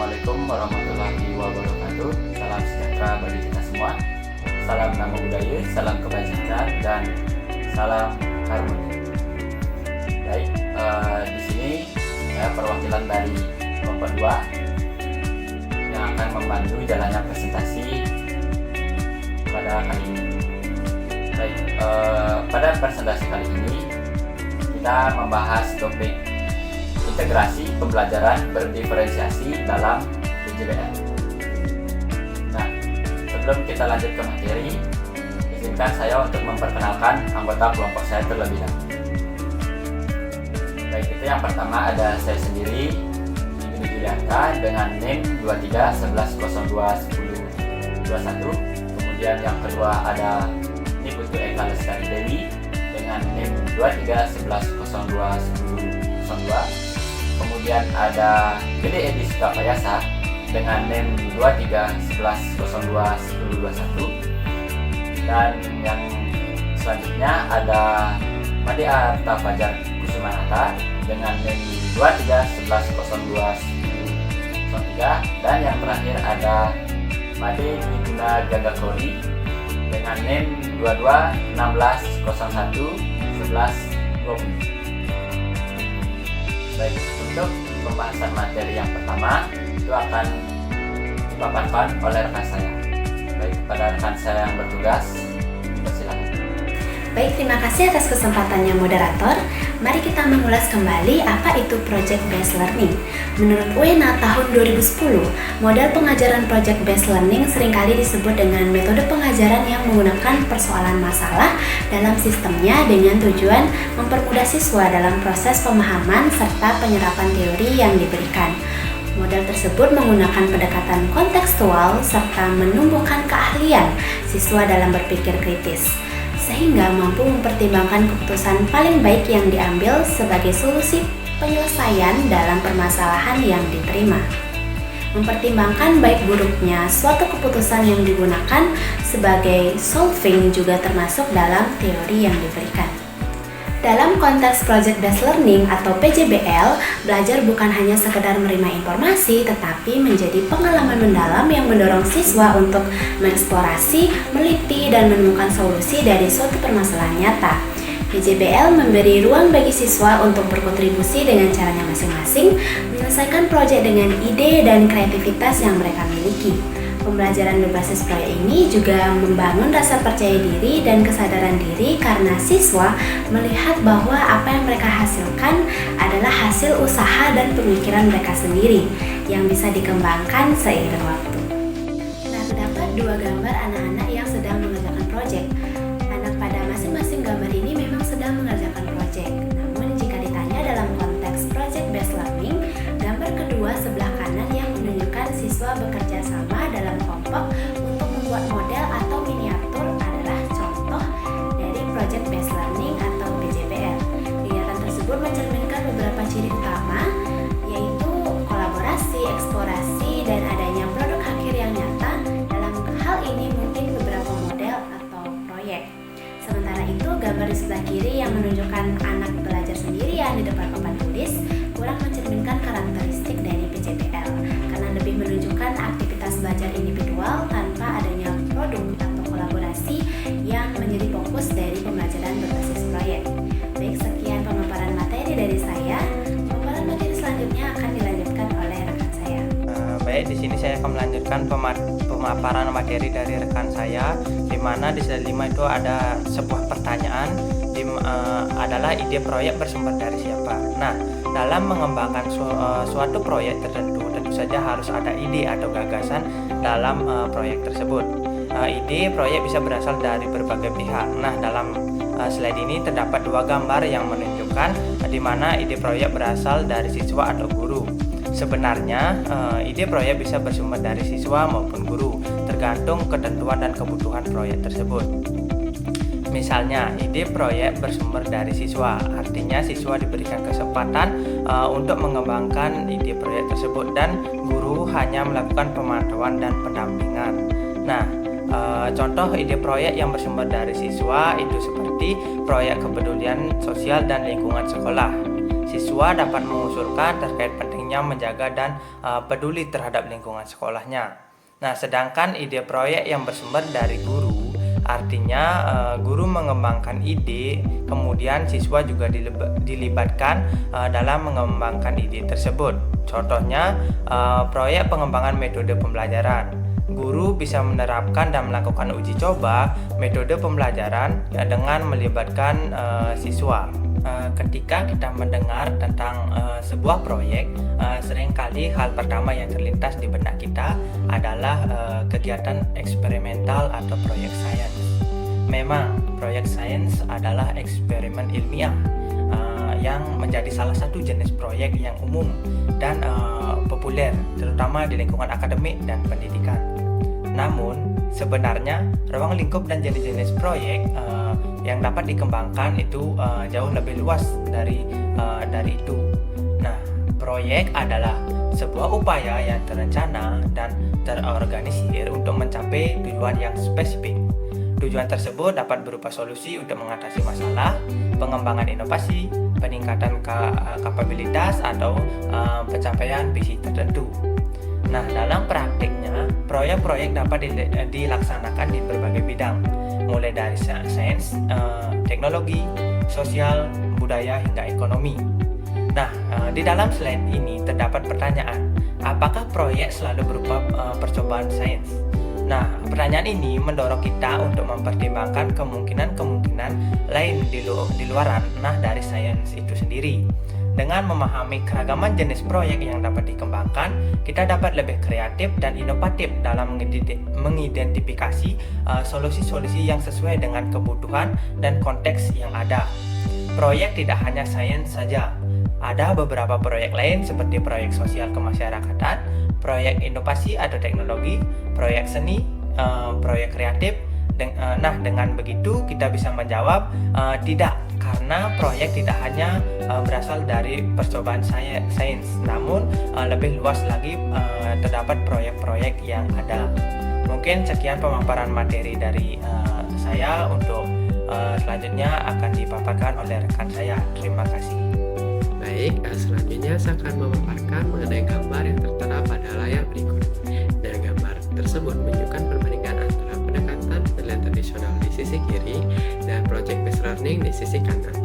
Assalamualaikum warahmatullahi wabarakatuh. Salam sejahtera bagi kita semua. Salam nama budaya, salam kebajikan, dan salam harmoni. Baik, di sini saya perwakilan dari kelompok 2 yang akan membantu jalannya presentasi pada kali ini. Baik, pada presentasi kali ini kita membahas topik integrasi pembelajaran berdiferensiasi dalam PJBL. Nah, sebelum kita lanjut ke materi, izinkan saya untuk memperkenalkan anggota kelompok saya terlebih dahulu. Baik, itu yang pertama ada saya sendiri, Ibnu Julianta, dengan NIM 2311021021. Kemudian yang kedua ada Niputu Eka Lestari Dewi dengan NIM 2311021002. Kemudian ada Gede Edi Sukapayasa dengan NIM 2311021021. Dan yang selanjutnya ada Made Arta Fajar Kusumanata dengan NIM 2311021003. Dan yang terakhir ada Made Widuna Gagakori dengan NIM 2216011120. Baik, untuk pembahasan materi yang pertama itu akan dipaparkan oleh rekan saya. Baik, kepada rekan saya yang bertugas, dipersilakan. Baik, terima kasih atas kesempatannya moderator. Mari kita mengulas kembali apa itu Project Based Learning. Menurut UENA tahun 2010, model pengajaran Project Based Learning seringkali disebut dengan metode pengajaran yang menggunakan persoalan masalah dalam sistemnya dengan tujuan mempermudah siswa dalam proses pemahaman serta penyerapan teori yang diberikan. Model tersebut menggunakan pendekatan kontekstual serta menumbuhkan keahlian siswa dalam berpikir kritis, sehingga mampu mempertimbangkan keputusan paling baik yang diambil sebagai solusi penyelesaian dalam permasalahan yang diterima. Mempertimbangkan baik buruknya suatu keputusan yang digunakan sebagai solving juga termasuk dalam teori yang diberikan. Dalam konteks Project Based Learning atau PJBL, belajar bukan hanya sekedar menerima informasi, tetapi menjadi pengalaman mendalam yang mendorong siswa untuk mengeksplorasi, meneliti, dan menemukan solusi dari suatu permasalahan nyata. PJBL memberi ruang bagi siswa untuk berkontribusi dengan caranya masing-masing, menyelesaikan proyek dengan ide dan kreativitas yang mereka miliki. Pembelajaran berbasis proyek ini juga membangun rasa percaya diri dan kesadaran diri karena siswa melihat bahwa apa yang mereka hasilkan adalah hasil usaha dan pemikiran mereka sendiri yang bisa dikembangkan seiring waktu. Nah, terdapat 2 gambar anak-anak yang sedang mengerjakan proyek. Anak pada masing-masing gambar ini memang sedang mengerjakan proyek. Namun jika ditanya dalam konteks Project Based Learning, gambar kedua sebelah kanan yang menunjukkan siswa bekerja sama dalam kelompok untuk membuat model atau miniatur adalah contoh dari Project Based Learning atau PJBL. Kegiatan tersebut mencerminkan beberapa ciri utama, yaitu kolaborasi, eksplorasi, dan adanya produk akhir yang nyata. Dalam hal ini mungkin beberapa model atau proyek. Sementara itu, gambar di sebelah kiri yang menunjukkan anak belajar sendirian di depan papan tulis kurang mencerminkan karakteristik dari PJBL karena lebih menunjukkan aktivitas belajar individual tanpa adanya produk atau kolaborasi yang menjadi fokus dari pembelajaran berbasis proyek. Baik, sekian pemaparan materi dari saya. Pemaparan materi selanjutnya akan dilanjutkan oleh rekan saya. Baik, di sini saya akan melanjutkan pemaparan materi dari rekan saya, di mana di slide 5 itu ada sebuah pertanyaan adalah ide proyek bersumber dari siapa. Nah, dalam mengembangkan suatu proyek tertentu tentu saja harus ada ide atau gagasan dalam proyek tersebut. Ide proyek bisa berasal dari berbagai pihak. Nah, dalam slide ini terdapat 2 gambar yang menunjukkan di mana ide proyek berasal dari siswa atau guru. Sebenarnya, ide proyek bisa bersumber dari siswa maupun guru, tergantung ketentuan dan kebutuhan proyek tersebut. Misalnya, ide proyek bersumber dari siswa, artinya siswa diberikan kesempatan untuk mengembangkan ide proyek tersebut dan guru hanya melakukan pemantauan dan pendampingan. Nah, contoh ide proyek yang bersumber dari siswa itu seperti proyek kepedulian sosial dan lingkungan sekolah. Siswa siswa dapat mengusulkan terkait pentingnya menjaga dan peduli terhadap lingkungan sekolahnya. Nah, sedangkan ide proyek yang bersumber dari guru, artinya guru mengembangkan ide, kemudian siswa juga dilibatkan dalam mengembangkan ide tersebut. Contohnya, proyek pengembangan metode pembelajaran. Guru bisa menerapkan dan melakukan uji coba metode pembelajaran dengan melibatkan siswa. Ketika kita mendengar tentang sebuah proyek, seringkali hal pertama yang terlintas di benak kita adalah kegiatan eksperimental atau proyek sains. Memang, proyek sains adalah eksperimen ilmiah yang menjadi salah satu jenis proyek yang umum dan populer, terutama di lingkungan akademik dan pendidikan. Namun, sebenarnya ruang lingkup dan jenis-jenis proyek yang dapat dikembangkan itu jauh lebih luas dari itu. Nah, proyek adalah sebuah upaya yang terencana dan terorganisir untuk mencapai tujuan yang spesifik. Tujuan tersebut dapat berupa solusi untuk mengatasi masalah, pengembangan inovasi, peningkatan kapabilitas, atau pencapaian visi tertentu. Nah, dalam praktiknya, proyek-proyek dapat dilaksanakan di berbagai bidang, mulai dari sains, teknologi, sosial, budaya, hingga ekonomi. Nah, di dalam slide ini terdapat pertanyaan, apakah proyek selalu berupa percobaan sains? Nah, pertanyaan ini mendorong kita untuk mempertimbangkan kemungkinan-kemungkinan lain di luar ranah dari sains itu sendiri. Dengan memahami keragaman jenis proyek yang dapat dikembangkan, kita dapat lebih kreatif dan inovatif dalam mengidentifikasi solusi-solusi yang sesuai dengan kebutuhan dan konteks yang ada. Proyek tidak hanya sains saja. Ada beberapa proyek lain seperti proyek sosial kemasyarakatan, proyek inovasi atau teknologi, proyek seni, proyek kreatif. Nah, dengan begitu kita bisa menjawab tidak, karena proyek tidak hanya berasal dari percobaan sains, namun lebih luas lagi terdapat proyek-proyek yang ada. Mungkin sekian pemaparan materi dari saya. Untuk selanjutnya akan dipaparkan oleh rekan saya. Terima kasih. Baik, selanjutnya saya akan memaparkan mengenai gambar yang tertera pada layar berikut. Dan gambar tersebut menunjukkan perbandingan antara pendekatan penilaian tradisional di sisi kiri dan project-based learning di sisi kanan.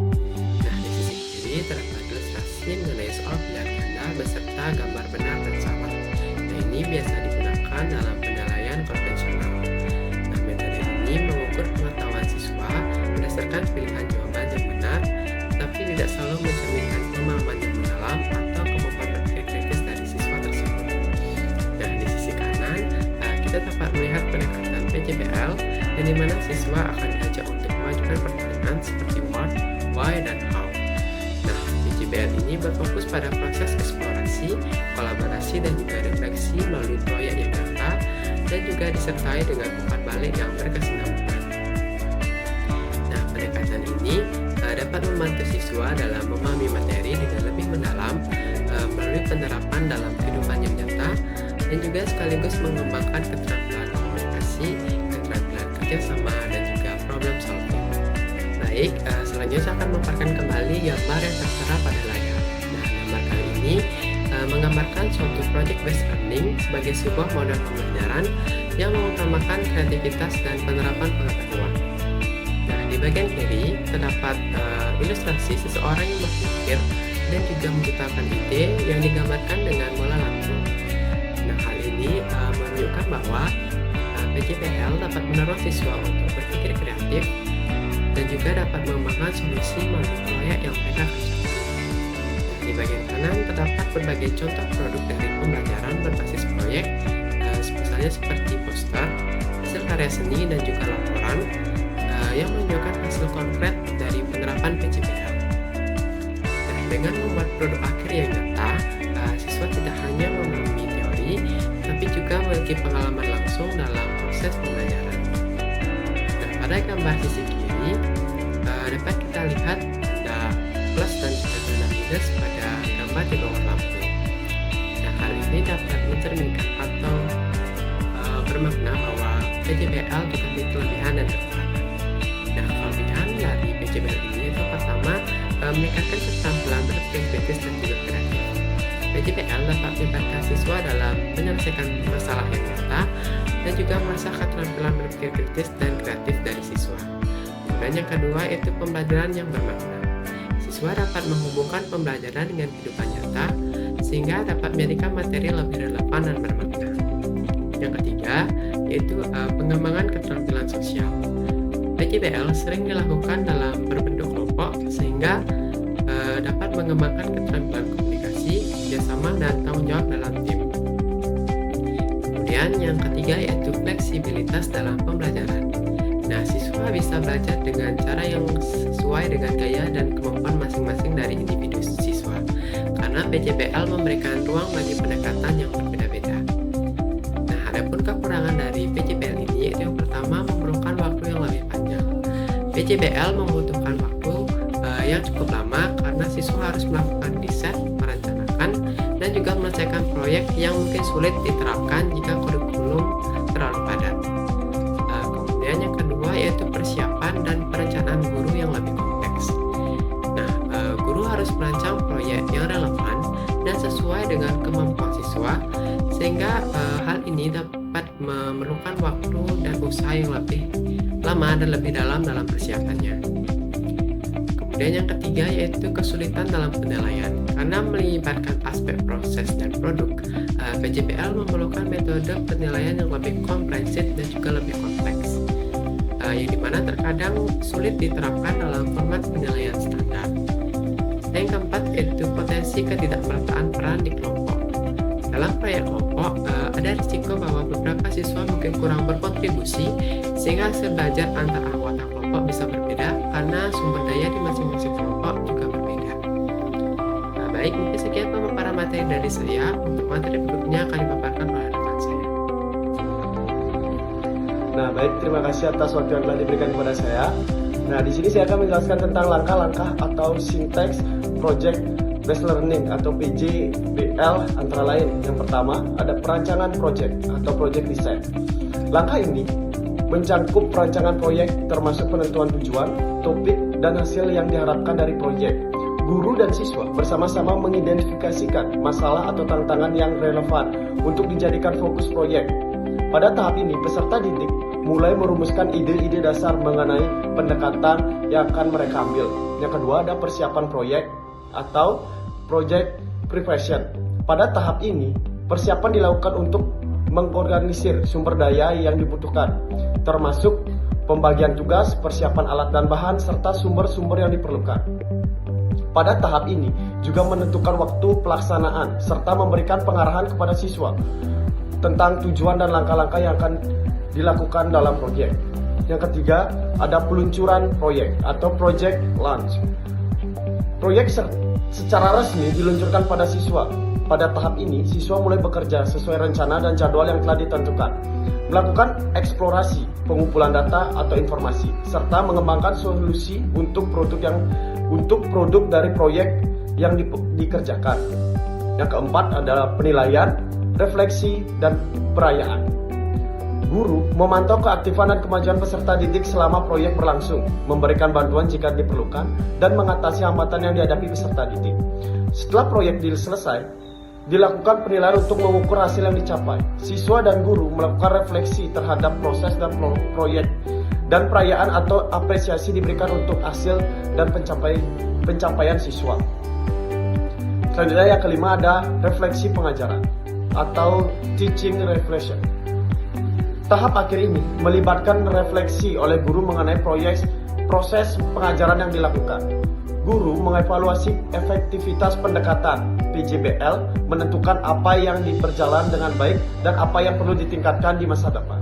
Nah, di sisi kiri terdapat ilustrasi mengenai soal pilihan ganda beserta gambar benar dan salah. Nah, ini biasa digunakan dalam penilaian konvensional. Nah, metode ini mengukur pengetahuan siswa berdasarkan pilihan jawaban yang benar, tapi tidak selalu mencerminkan pemahaman yang mendalam atau kemampuan berpikir kritis dari siswa tersebut. Nah, di sisi kanan, kita dapat melihat pendekatan PJBL, yang dimana siswa akan diajak untuk mengajukan pertanyaan seperti what, why, dan how. Nah, PJBL ini berfokus pada proses eksplorasi, kolaborasi, dan juga refleksi melalui proyek yang nyata, dan juga disertai dengan umpan balik yang berkesinambungan. Nah, pendekatan ini dapat membantu siswa dalam memahami materi dengan lebih mendalam melalui penerapan dalam kehidupan yang nyata, dan juga sekaligus mengembangkan keterampilan komunikasi, keterampilan kerjasama, dan juga problem solving. Baik, selanjutnya saya akan memaparkan kembali gambar yang tertera pada layar. Nah, gambar kali ini menggambarkan suatu project-based learning sebagai sebuah model pembelajaran yang mengutamakan kreativitas dan penerapan pengetahuan. Nah, di bagian kiri terdapat ilustrasi seseorang yang berpikir dan juga menciptakan ide yang digambarkan dengan bola lampu. Nah, hal ini menunjukkan bahwa PJBL dapat mendorong siswa untuk berpikir kreatif dan juga dapat mengembangkan solusi melalui proyek yang mereka kerjakan. Nah, di bagian kanan terdapat berbagai contoh produk dari pembelajaran berbasis proyek, misalnya seperti poster, hasil karya seni, dan juga laporan yang menunjukkan hasil konkret dari penerapan PJBL. Nah, dengan membuat produk akhir yang nyata, siswa tidak hanya memahami teori, tapi juga memiliki pengalaman langsung dalam proses pembelajaran. Nah, pada gambar sisi kiri, dapat kita lihat ada plus dan juga tanda minus pada gambar di bawah lampu. Nah, hal ini dapat mencerminkan atau bermakna bahwa PJBL juga memiliki kelebihan dan kekurangan. Nah, kelebihan dari PJBL ini itu pertama meningkatkan keterampilan berpikir kritis dan juga kreatif. PJBL dapat melibatkan siswa dalam menyelesaikan masalah yang nyata dan juga mengasah keterampilan berpikir kritis dan kreatif dari siswa. Kemudian yang kedua yaitu pembelajaran yang bermakna. Siswa dapat menghubungkan pembelajaran dengan kehidupan nyata sehingga dapat menjadikan materi lebih relevan dan bermakna. Yang ketiga yaitu pengembangan keterampilan sosial. PJBL sering dilakukan dalam berbentuk kelompok sehingga dapat mengembangkan keterampilan komunikasi, kerjasama, dan tanggung jawab dalam tim. Kemudian yang ketiga yaitu fleksibilitas dalam pembelajaran. Nah, siswa bisa belajar dengan cara yang sesuai dengan gaya dan kemampuan masing-masing dari individu siswa, karena PJBL memberikan ruang bagi pendekatan yang berbeda-beda. Nah, adapun kekurangan dari PJBL ini yaitu yang pertama memerlukan waktu yang lebih panjang. PJBL membutuhkan waktu yang cukup lama karena siswa harus melakukan riset, merencanakan, dan juga menyelesaikan proyek yang mungkin sulit diterapkan jika kurikulum terlalu padat. Kemudian yang kedua yaitu persiapan dan perencanaan guru yang lebih kompleks. Nah, guru harus merancang proyek yang relevan dan sesuai dengan kemampuan siswa, sehingga hal ini dapat memerlukan waktu dan usaha yang lebih lama dan lebih dalam persiapannya. Kemudian yang ketiga yaitu kesulitan dalam penilaian. Karena melibatkan aspek proses dan produk, PJBL memerlukan metode penilaian yang lebih komprehensif dan juga lebih kompleks, yang dimana terkadang sulit diterapkan dalam format penilaian standar. Yang keempat yaitu potensi ketidakmerataan peran di kelompok. Dalam proyek kelompok, ada risiko bahwa beberapa siswa mungkin kurang berkontribusi sehingga hasil belajar antar anggota kelompok bisa berbeda karena sumber daya di masing-masing kelompok juga berbeda. Nah, baik, mungkin sekian pemaparan materi dari saya. Untuk materi berikutnya akan dipaparkan oleh rekan saya. Nah, baik, terima kasih atas waktu yang telah diberikan kepada saya. Nah, di sini saya akan menjelaskan tentang langkah-langkah atau sinteks Project Based Learning atau PJBL antara lain. Yang pertama, ada perancangan project atau project design. Langkah ini mencangkup perancangan proyek termasuk penentuan tujuan, topik, dan hasil yang diharapkan dari proyek. Guru dan siswa bersama-sama mengidentifikasikan masalah atau tantangan yang relevan untuk dijadikan fokus proyek. Pada tahap ini, peserta didik mulai merumuskan ide-ide dasar mengenai pendekatan yang akan mereka ambil. Yang kedua, ada persiapan proyek atau project preparation. Pada tahap ini, persiapan dilakukan untuk mengorganisir sumber daya yang dibutuhkan, termasuk pembagian tugas, persiapan alat dan bahan, serta sumber-sumber yang diperlukan. Pada tahap ini juga menentukan waktu pelaksanaan, serta memberikan pengarahan kepada siswa tentang tujuan dan langkah-langkah yang akan dilakukan dalam proyek. Yang ketiga, ada peluncuran proyek atau project launch. Proyek secara resmi diluncurkan pada siswa. Pada tahap ini, siswa mulai bekerja sesuai rencana dan jadwal yang telah ditentukan, melakukan eksplorasi, pengumpulan data atau informasi, serta mengembangkan solusi untuk produk dari proyek yang dikerjakan. Yang keempat adalah penilaian, refleksi, dan perayaan. Guru memantau keaktifan dan kemajuan peserta didik selama proyek berlangsung, memberikan bantuan jika diperlukan, dan mengatasi hambatan yang dihadapi peserta didik. Setelah proyek selesai, dilakukan penilaian untuk mengukur hasil yang dicapai. Siswa dan guru melakukan refleksi terhadap proses dan proyek, dan perayaan atau apresiasi diberikan untuk hasil dan pencapaian siswa. Selanjutnya yang kelima ada refleksi pengajaran atau teaching reflection. Tahap akhir ini melibatkan refleksi oleh guru mengenai proses pengajaran yang dilakukan. Guru mengevaluasi efektivitas pendekatan PJBL, menentukan apa yang berjalan dengan baik dan apa yang perlu ditingkatkan di masa depan.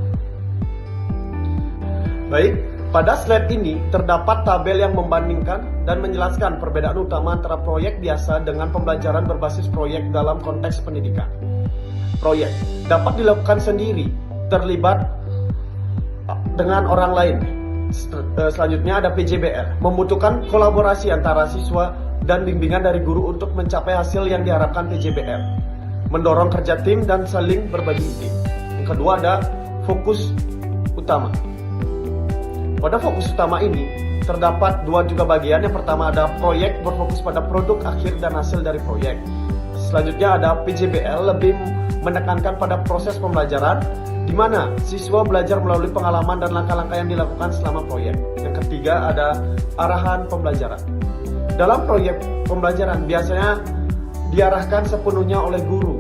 Baik, pada slide ini terdapat tabel yang membandingkan dan menjelaskan perbedaan utama antara proyek biasa dengan pembelajaran berbasis proyek dalam konteks pendidikan. Proyek dapat dilakukan sendiri, terlibat dengan orang lain. Selanjutnya ada PJBL, membutuhkan kolaborasi antara siswa dan bimbingan dari guru untuk mencapai hasil yang diharapkan PJBL, mendorong kerja tim dan saling berbagi ide. Yang kedua ada fokus utama. Pada fokus utama ini, terdapat dua juga bagian. Yang pertama ada proyek berfokus pada produk akhir dan hasil dari proyek. Selanjutnya ada PJBL lebih menekankan pada proses pembelajaran, di mana siswa belajar melalui pengalaman dan langkah-langkah yang dilakukan selama proyek. Yang ketiga ada arahan pembelajaran. Dalam proyek pembelajaran biasanya diarahkan sepenuhnya oleh guru,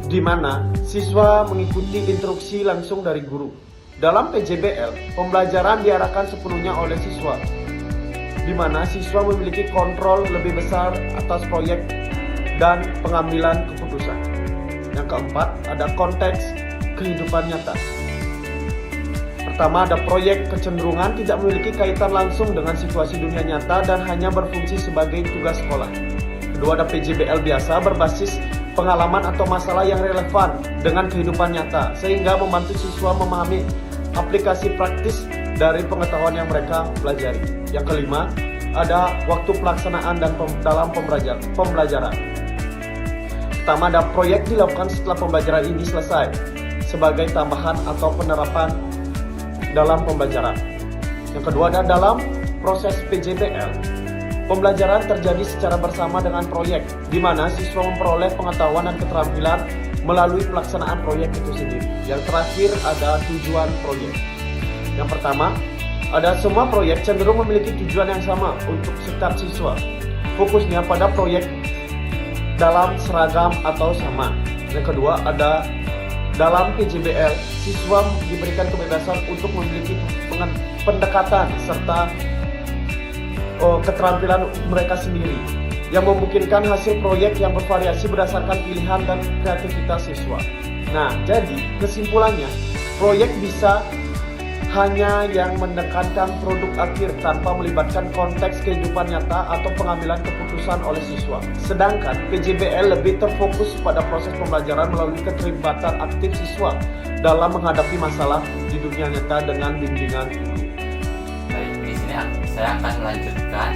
di mana siswa mengikuti instruksi langsung dari guru. Dalam PJBL, pembelajaran diarahkan sepenuhnya oleh siswa, di mana siswa memiliki kontrol lebih besar atas proyek dan pengambilan keputusan. Yang keempat, ada konteks kehidupan nyata. Pertama, ada proyek kecenderungan tidak memiliki kaitan langsung dengan situasi dunia nyata dan hanya berfungsi sebagai tugas sekolah. Kedua, ada PJBL biasa berbasis pengalaman atau masalah yang relevan dengan kehidupan nyata, sehingga membantu siswa memahami aplikasi praktis dari pengetahuan yang mereka pelajari. Yang kelima, ada waktu pelaksanaan dan dalam pembelajaran. Pertama, ada proyek dilakukan setelah pembelajaran ini selesai sebagai tambahan atau penerapan dalam pembelajaran. Yang kedua, ada dalam proses PJBL. Pembelajaran terjadi secara bersama dengan proyek, di mana siswa memperoleh pengetahuan dan keterampilan melalui pelaksanaan proyek itu sendiri. Yang terakhir ada tujuan proyek. Yang pertama, ada semua proyek cenderung memiliki tujuan yang sama untuk setiap siswa. Fokusnya pada proyek dalam seragam atau sama. Yang kedua, ada dalam PJBL, siswa diberikan kebebasan untuk memiliki pendekatan serta keterampilan mereka sendiri, yang memungkinkan hasil proyek yang bervariasi berdasarkan pilihan dan kreativitas siswa. Nah, jadi kesimpulannya, proyek bisa hanya yang menekankan produk akhir tanpa melibatkan konteks kehidupan nyata atau pengambilan keputusan oleh siswa. Sedangkan PJBL lebih terfokus pada proses pembelajaran melalui keterlibatan aktif siswa dalam menghadapi masalah di dunia nyata dengan bimbingan guru. Baik, di sini saya akan melanjutkan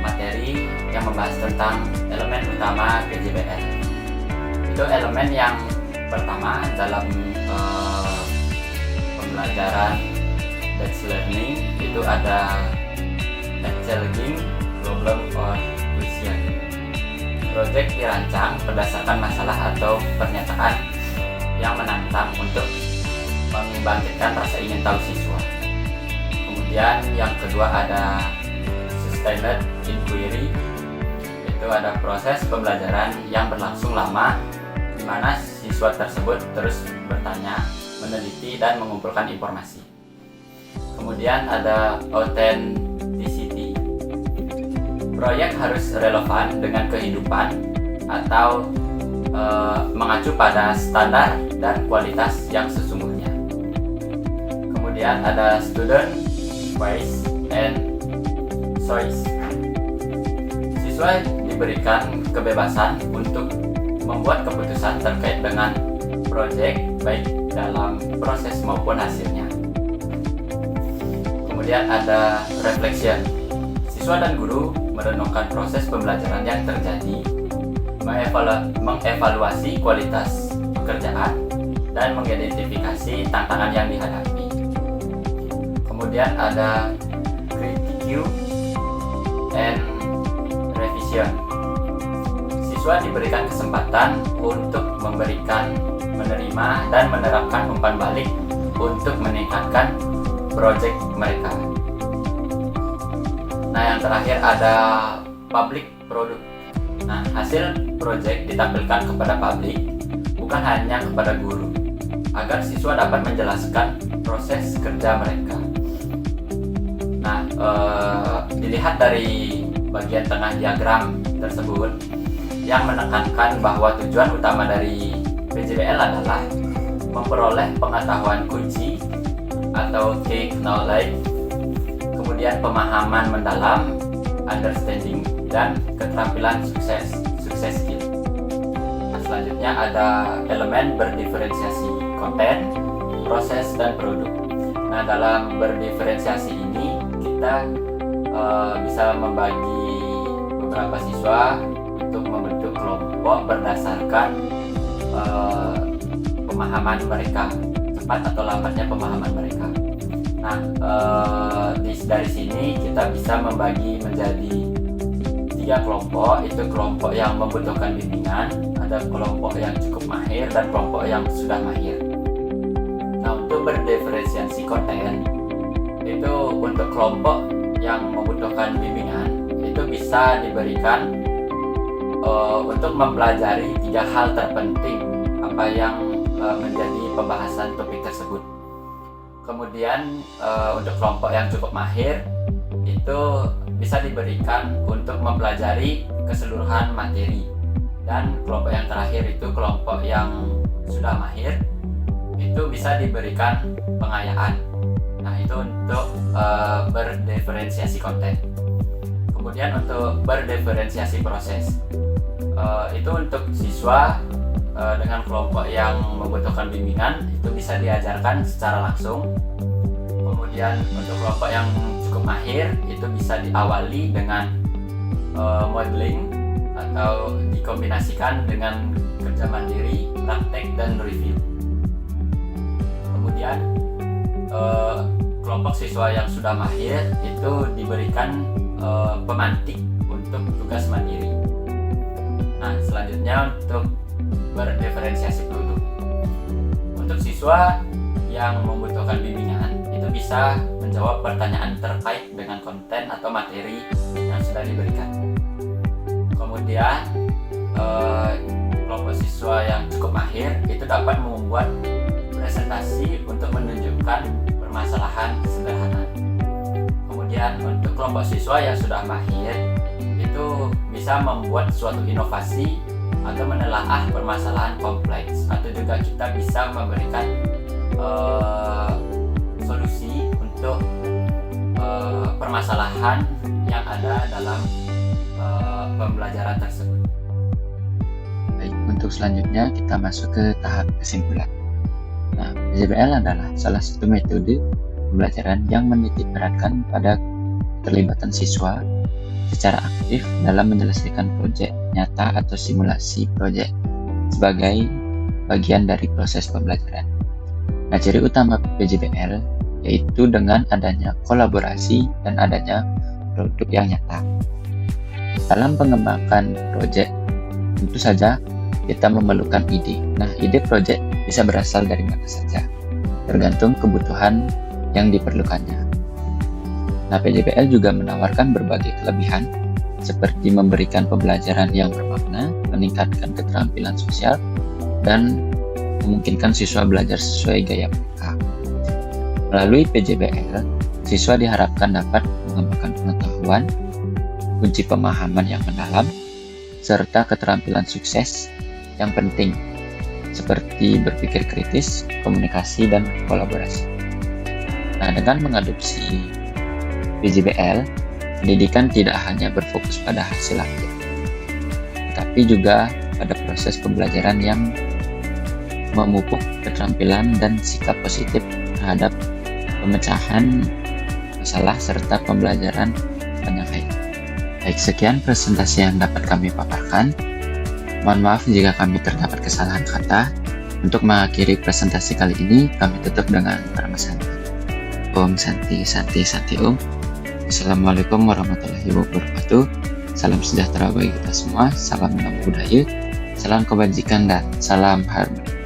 materi yang membahas tentang elemen utama PJBL. Itu elemen yang pertama dalam pembelajaran batch learning, itu ada challenging problem or question. Project dirancang berdasarkan masalah atau pernyataan yang menantang untuk membangkitkan rasa ingin tahu siswa. Kemudian yang kedua ada sustained inquiry, itu ada proses pembelajaran yang berlangsung lama, di mana siswa tersebut terus bertanya, meneliti, dan mengumpulkan informasi. Kemudian ada authenticity. Proyek harus relevan dengan kehidupan atau mengacu pada standar dan kualitas yang sesungguhnya. Kemudian ada student voice and choice. Siswa diberikan kebebasan untuk membuat keputusan terkait dengan proyek, baik dalam proses maupun hasilnya. Kemudian ada reflection. Siswa dan guru merenungkan proses pembelajaran yang terjadi, mengevaluasi kualitas pekerjaan, dan mengidentifikasi tantangan yang dihadapi. Kemudian ada critique and revision. Siswa diberikan kesempatan untuk menerima dan menerapkan umpan balik untuk meningkatkan proyek mereka. Nah, yang terakhir ada public product. Nah, hasil proyek ditampilkan kepada publik, bukan hanya kepada guru, agar siswa dapat menjelaskan proses kerja mereka. Nah, dilihat dari bagian tengah diagram tersebut, yang menekankan bahwa tujuan utama dari PJBL adalah memperoleh pengetahuan kunci atau key knowledge, kemudian pemahaman mendalam, understanding, dan keterampilan sukses skill. Nah, selanjutnya ada elemen berdiferensiasi konten, proses, dan produk. Nah, dalam berdiferensiasi ini kita bisa membagi beberapa siswa untuk membentuk kelompok berdasarkan pemahaman mereka, cepat atau lambatnya pemahaman mereka. Nah, dari sini kita bisa membagi menjadi 3 kelompok. Itu kelompok yang membutuhkan bimbingan, ada kelompok yang cukup mahir, dan kelompok yang sudah mahir. Nah, untuk berdiferensiasi konten, itu untuk kelompok yang membutuhkan bimbingan, itu bisa diberikan untuk mempelajari 3 hal terpenting apa yang menjadi pembahasan topik tersebut. Kemudian untuk kelompok yang cukup mahir itu bisa diberikan untuk mempelajari keseluruhan materi, dan kelompok yang terakhir itu kelompok yang sudah mahir itu bisa diberikan pengayaan. Nah, itu untuk berdiferensiasi konten. Kemudian untuk berdiferensiasi proses, itu untuk siswa dengan kelompok yang membutuhkan bimbingan itu bisa diajarkan secara langsung. Kemudian untuk kelompok yang cukup mahir itu bisa diawali dengan modeling atau dikombinasikan dengan kerja mandiri, praktek, dan review. Kemudian kelompok siswa yang sudah mahir itu diberikan pemantik untuk tugas mandiri. Nah, selanjutnya untuk berdiferensiasi produk. Untuk siswa yang membutuhkan bimbingan itu bisa menjawab pertanyaan terkait dengan konten atau materi yang sudah diberikan. Kemudian kelompok siswa yang cukup mahir itu dapat membuat presentasi untuk menunjukkan permasalahan sederhana. Kemudian untuk kelompok siswa yang sudah mahir itu bisa membuat suatu inovasi atau menelaah permasalahan kompleks, atau juga kita bisa memberikan solusi untuk permasalahan yang ada dalam pembelajaran tersebut. Baik, untuk selanjutnya kita masuk ke tahap kesimpulan. Nah, PJBL adalah salah satu metode pembelajaran yang menitikberatkan pada keterlibatan siswa secara aktif dalam menyelesaikan proyek nyata atau simulasi proyek sebagai bagian dari proses pembelajaran. Nah, ciri utama PJBL yaitu dengan adanya kolaborasi dan adanya produk yang nyata. Dalam pengembangan proyek, tentu saja kita memerlukan ide. Nah, ide proyek bisa berasal dari mana saja, tergantung kebutuhan yang diperlukannya. Nah, PJBL juga menawarkan berbagai kelebihan seperti memberikan pembelajaran yang bermakna, meningkatkan keterampilan sosial, dan memungkinkan siswa belajar sesuai gaya mereka. Melalui PJBL, siswa diharapkan dapat mengembangkan pengetahuan, kunci pemahaman yang mendalam, serta keterampilan sukses yang penting seperti berpikir kritis, komunikasi, dan kolaborasi. Nah, dengan mengadopsi PJBL, pendidikan tidak hanya berfokus pada hasil akhir, tapi juga pada proses pembelajaran yang memupuk keterampilan dan sikap positif terhadap pemecahan masalah serta pembelajaran penyelesaian. Baik, sekian presentasi yang dapat kami paparkan. Mohon maaf jika kami terdapat kesalahan kata. Untuk mengakhiri presentasi kali ini, kami tutup dengan Parama Santi. Om Santi, Santi, Santi Om. Assalamualaikum warahmatullahi wabarakatuh. Salam sejahtera bagi kita semua. Salam nama budaya, salam kebajikan, dan salam harmoni.